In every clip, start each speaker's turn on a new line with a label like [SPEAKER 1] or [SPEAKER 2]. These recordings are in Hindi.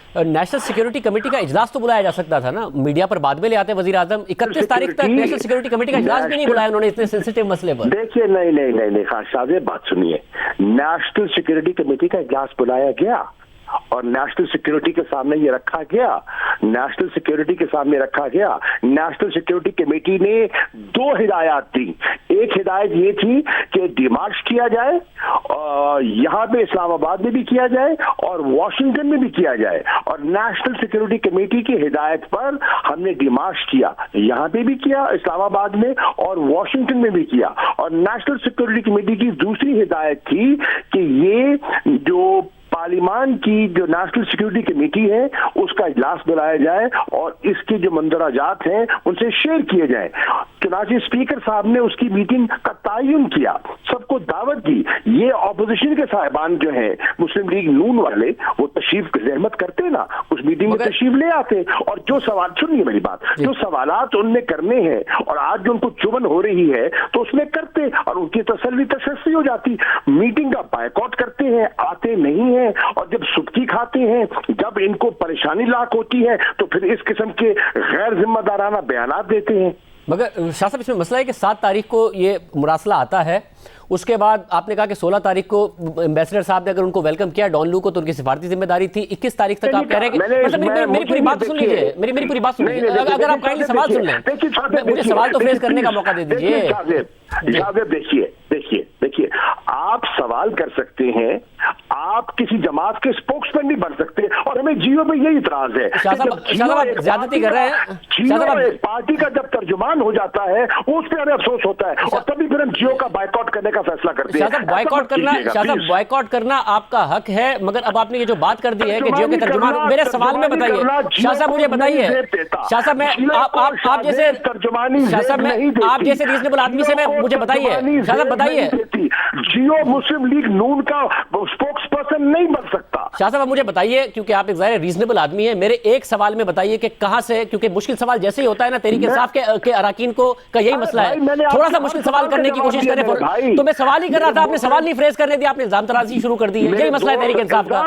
[SPEAKER 1] नेशनल सिक्योरिटी कमेटी का इजलास तो बुलाया जा सकता था ना, मीडिया पर बाद में ले आते वजीर आजम। 31 तारीख तक नेशनल सिक्योरिटी कमेटी का इजलास भी नहीं बुलाया उन्होंने इतने सेंसिटिव मसले पर।
[SPEAKER 2] देखिए नहीं शाहजाद, बात सुनिए, नेशनल सिक्योरिटी कमेटी का इजलास बुलाया गया और नेशनल सिक्योरिटी के सामने ये रखा गया, नेशनल सिक्योरिटी के सामने रखा गया। नेशनल सिक्योरिटी कमेटी ने 2 हिदायत दी। एक हिदायत ये थी कि डिमार्च किया जाए, यहाँ पे इस्लामाबाद में भी किया जाए और वॉशिंगटन में भी किया जाए, और नेशनल सिक्योरिटी कमेटी की हिदायत पर हमने डिमार्च किया, यहाँ पे भी किया इस्लामाबाद में और वॉशिंगटन में भी किया। और नेशनल सिक्योरिटी कमेटी की दूसरी हिदायत थी कि ये जो पार्लियामान की जो नेशनल सिक्योरिटी कमेटी है उसका इजलास बुलाया जाए और इसके जो मंदराजात हैं उनसे शेयर किए जाएं। चुनांचे स्पीकर साहब ने उसकी मीटिंग का तयन किया, सबको दावत दी। ये ऑपोजिशन के साहिबान जो हैं मुस्लिम लीग नून वाले, वो तशरीफ जहमत करते ना, उस मीटिंग में तशरीफ ले आते और जो सवाल, सुनिए मेरी बात, जो सवालात उनने करने हैं और आज जो उनको चुभन हो रही है तो उसमें करते और उनकी तसल्ली हो जाती। मीटिंग का बायकॉट करते हैं, आते नहीं है, और जब सुर्खी खाते हैं, जब इनको परेशानी लाक होती है तो फिर इस किस्म के गैर जिम्मेदाराना बयानात देते हैं।
[SPEAKER 1] मगर शाह साहब, इसमें मसला है कि 7 तारीख को ये मुरासला आता है, उसके बाद आपने कहा कि 16 तारीख को एम्बेसडर साहब ने अगर उनको वेलकम किया डॉन लू को तो उनकी सिफारती जिम्मेदारी थी। 21 तारीख तक आप कह रहे हैं कि मतलब मेरी पूरी बात सुन लीजिए, मेरी पूरी बात सुन लीजिए, अगर आप काइंडली सवाल सुन लें, मुझे सवाल तो फेस करने का मौका दे दीजिए।
[SPEAKER 2] देखिए, आप सवाल कर सकते हैं, आप किसी जमात के स्पोक्समैन नहीं बन सकते, और हमें जियो में यही इतराज है।
[SPEAKER 1] ज्यादती कर रहे हैं,
[SPEAKER 2] पार्टी का जब तर्जुमान हो जाता है उस पर हमें अफसोस होता है और तभी फिर हम जियो का बायकॉट करने का फैसला करते हैं।
[SPEAKER 1] बॉयकॉट करना आपका हक है, मगर अब आपने ये जो बात कर दी है कि जियो के तर्जुमान, मेरे सवाल में बताइए शाह साहब, मुझे बताइए शाह साहब, मैं आप जैसे तर्जुमानी, शाह साहब मैं आप जैसे रीजनेबल आदमी से, मैं मुझे बताइए शाह साहब, बताइए
[SPEAKER 2] जियो मुस्लिम लीग नून का स्पोक्स पर्सन नहीं बन सकता।
[SPEAKER 1] शाह साहब मुझे बताइए, क्योंकि आप एक ज़ाहिर रीजनेबल आदमी हैं, मेरे एक सवाल में बताइए कि कहां से, क्योंकि मुश्किल सवाल जैसे ही होता है ना, तहरीक इंसाफ के अराकीन को का यही मसला है, थोड़ा सा मुश्किल सवाल करने की कोशिश करें। तो मैं सवाल ही कर रहा था, आपने सवाल नहीं फ्रेज करने दिया, आपने इल्जाम तराशी शुरू कर दी है, यही मसला है तहरीक इंसाफ का।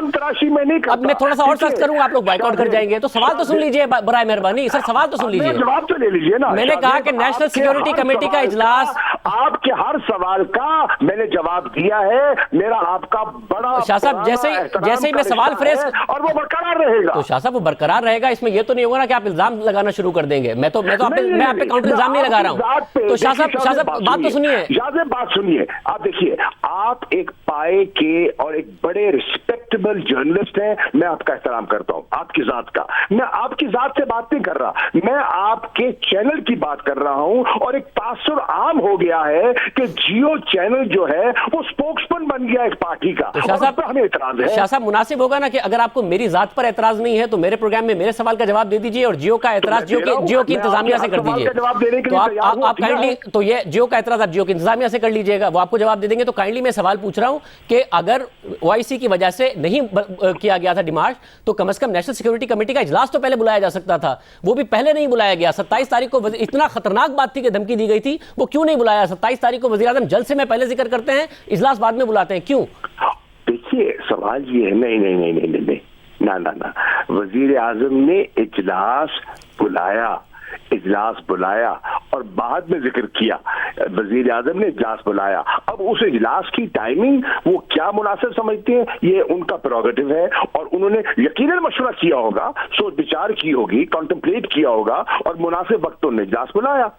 [SPEAKER 1] अब मैं थोड़ा सा और सख्त करूंगा, आप लोग बायकॉट कर जाएंगे, तो सवाल तो सुन लीजिए बराए मेहरबानी सर, सवाल तो सुन लीजिए,
[SPEAKER 2] जवाब तो ले लीजिए ना।
[SPEAKER 1] मैंने कहा कि नेशनल सिक्योरिटी कमेटी का इजलास,
[SPEAKER 2] आपके हर सवाल का मैंने जवाब दिया है, मेरा आपका बड़ा
[SPEAKER 1] शाह साहब जैसे ही मैं सवाल फ्रेज,
[SPEAKER 2] और वो बरकरार रहेगा।
[SPEAKER 1] तो शाह साहब वो बरकरार रहेगा, इसमें ये तो नहीं होगा ना कि आप इल्जाम लगाना शुरू कर देंगे। मैं आप पे काउंटर इल्जाम नहीं लगा रहा हूं। तो शाह साहब बात तो सुनिए,
[SPEAKER 2] बात सुनिए। आप देखिए, आप एक पाए के और एक बड़े रिस्पेक्टेबल जर्नलिस्ट हैं, मैं आपका एहतराम करता हूं, आपकी जात का। मैं आपकी जात से बात नहीं कर रहा, मैं आपके चैनल की बात कर रहा हूं। और एक तासुर आम हो गया है कि जियो चैनल जो है वो स्पोक्समैन बन गया एक पार्टी का।
[SPEAKER 1] तो शाह साहब
[SPEAKER 2] हमें एतराज है।
[SPEAKER 1] शाह साहब मुनासिब होगा ना कि अगर आपको मेरी जात पर एतराज नहीं है तो मेरे प्रोग्राम में मेरे सवाल का जवाब दे दीजिए, और जियो का एतराज जियो की इंतजामिया से कर दीजिए। तो आप काइंडली, तो ये जियो का एतराज आप जियो की इंतजामिया से कर लीजिएगा, वो आपको जवाब दे देंगे। तो काइंडली मैं सवाल पूछ रहा हूं कि अगर ओआईसी की वजह से नहीं किया गया था डिमार्च, तो कम से कम नेशनल सिक्योरिटी कमेटी का इजलास तो पहले बुलाया जा सकता था, वो भी पहले नहीं बुलाया गया। 27 तारीख को इतना खतरनाक बात थी कि धमकी दी गई थी, वो क्यों नहीं बुलाया? 27 तारीख को वज़ीर आज़म जल्द से मैं पहले जिक्र करते हैं, इजलास बाद में बुलाते हैं, क्यों?
[SPEAKER 2] देखिए, सवाल ये है, नहीं, ना, वजीर आजम ने इजलास बुलाया और बाद में जिक्र किया, वजीर आजम ने इजलास बुलाया। अब उस इजलास की टाइमिंग वो क्या मुनासिब समझते हैं, ये उनका प्रोगेटिव है, और उन्होंने यकीनन मशवरा किया होगा, सोच विचार की होगी, कॉन्टेम्पलेट किया होगा, और मुनासिब वक्त उन्होंने इजलास बुलाया।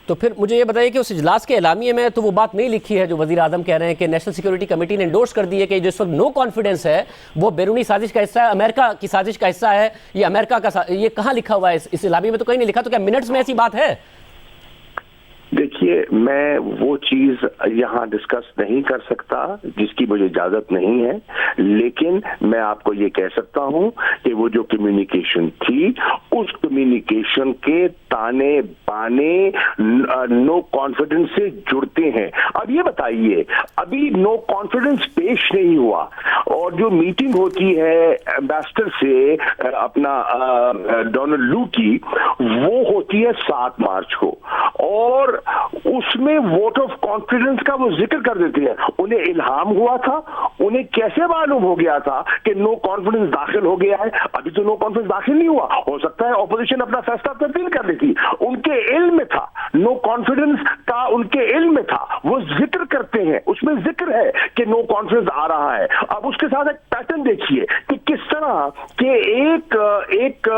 [SPEAKER 1] तो फिर मुझे ये बताइए कि उस इजलास के एलामिये में तो वो बात नहीं लिखी है जो वज़ीर आज़म कह रहे हैं कि नेशनल सिक्योरिटी कमेटी ने एंडोर्स कर दी है कि जो इस वक्त नो कॉन्फिडेंस है वो बैरूनी साजिश का हिस्सा है, अमेरिका की साजिश का हिस्सा है, ये अमेरिका का, ये कहाँ लिखा हुआ है? इस एलामिये में तो कहीं नहीं लिखा, तो क्या मिनट्स में ऐसी बात है?
[SPEAKER 2] देखिए, मैं वो चीज यहाँ डिस्कस नहीं कर सकता जिसकी मुझे इजाजत नहीं है, लेकिन मैं आपको ये कह सकता हूँ कि वो जो कम्युनिकेशन थी, उस कम्युनिकेशन के ताने बाने नो कॉन्फिडेंस से जुड़ते हैं। अब ये बताइए, अभी नो कॉन्फिडेंस पेश नहीं हुआ और जो मीटिंग होती है एम्बेसडर से अपना डोनाल्ड लू की, वो होती है 7 मार्च को, और उसमें वोट ऑफ कॉन्फिडेंस का वो जिक्र कर देते हैं। उन्हें इल्हाम हुआ था, उन्हें कैसे मालूम हो गया था कि नो कॉन्फिडेंस दाखिल हो गया है? अभी तो नो कॉन्फिडेंस दाखिल नहीं हुआ, हो सकता है ऑपोजिशन अपना फैसला तब्दील कर देती। उनके इल्म में था, नो कॉन्फिडेंस का उनके इल्म में था, वो जिक्र करते हैं, उसमें जिक्र है कि नो कॉन्फिडेंस आ रहा है। अब उसके साथ एक पैटर्न देखिए कि किस तरह के एक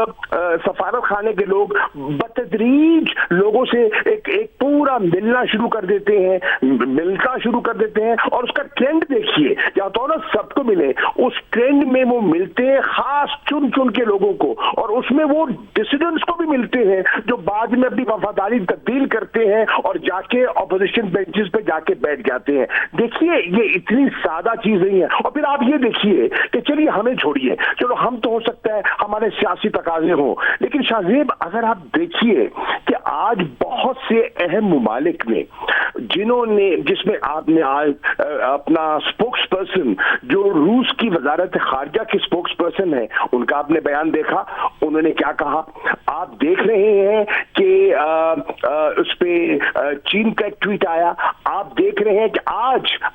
[SPEAKER 2] सफारत खाने के लोग बतदरीज लोगों से एक पूरा मिलना शुरू कर देते हैं, मिलना शुरू कर देते हैं, और उसका ट्रेंड देखिए, या तो ना सबको मिले, उस ट्रेंड में वो मिलते हैं खास चुन चुन के लोगों को, और उसमें वो डिसिडेंट्स को भी मिलते हैं जो बाद में अपनी वफादारी तब्दील करते हैं और जाके ऑपोजिशन बेंचेस पे जाके बैठ जाते हैं। देखिए ये इतनी सादा चीज नहीं है। और फिर आप ये देखिए कि चलिए हमें छोड़िए, चलो हम तो हो सकता है हमारे सियासी तकाजे हों, लेकिन शाहजेब अगर आप देखिए कि आज बहुत से अहम ममालिक में जिसमें आपने आज अपना स्पोक्स पर्सन जो रूस की वजारत खारजा की स्पोक्स पर्सन है, उनका आपने बयान देखा, उन्होंने क्या कहा? आप देख रहे हैं कि उस पे चीन का एक ट्वीट आया। आप देख रहे हैं कि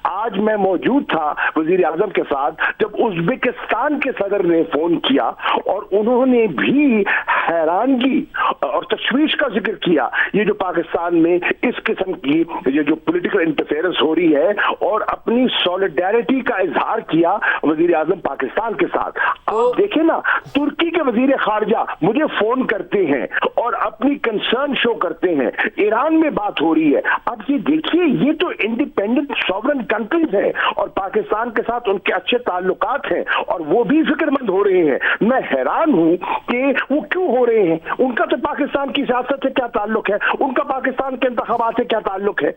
[SPEAKER 2] आज मैं मौजूद था वजीर आजम के साथ जब उज्बेकिस्तान के सदर ने फोन किया, और उन्होंने भी हैरानगी और तशवीश का जिक्र किया, ये जो पाकिस्तान में इस किस्म की ये जो पॉलिटिकल इंटरफेरेंस हो रही है, और अपनी सॉलिडेरिटी का इजहार किया वजीर आजम पाकिस्तान के साथ। आप देखें ना, तुर्की के वजीर खारजा मुझे फोन करते हैं और अपनी कंसर्न शो करते हैं, ईरान में बात हो रही है। अब ये देखिए, ये तो इंडिपेंडेंट सॉवरेन कंट्रीज है और पाकिस्तान के साथ उनके अच्छे ताल्लुकात हैं और वो भी फिक्रमंद हो रहे हैं। मैं हैरान हूं कि वो क्यों हो रहे हैं। उनका तो पाकिस्तान की सियासत से क्या ताल्लुक है, उनका पाकिस्तान के इंतखाबात से क्या ताल्लुक है?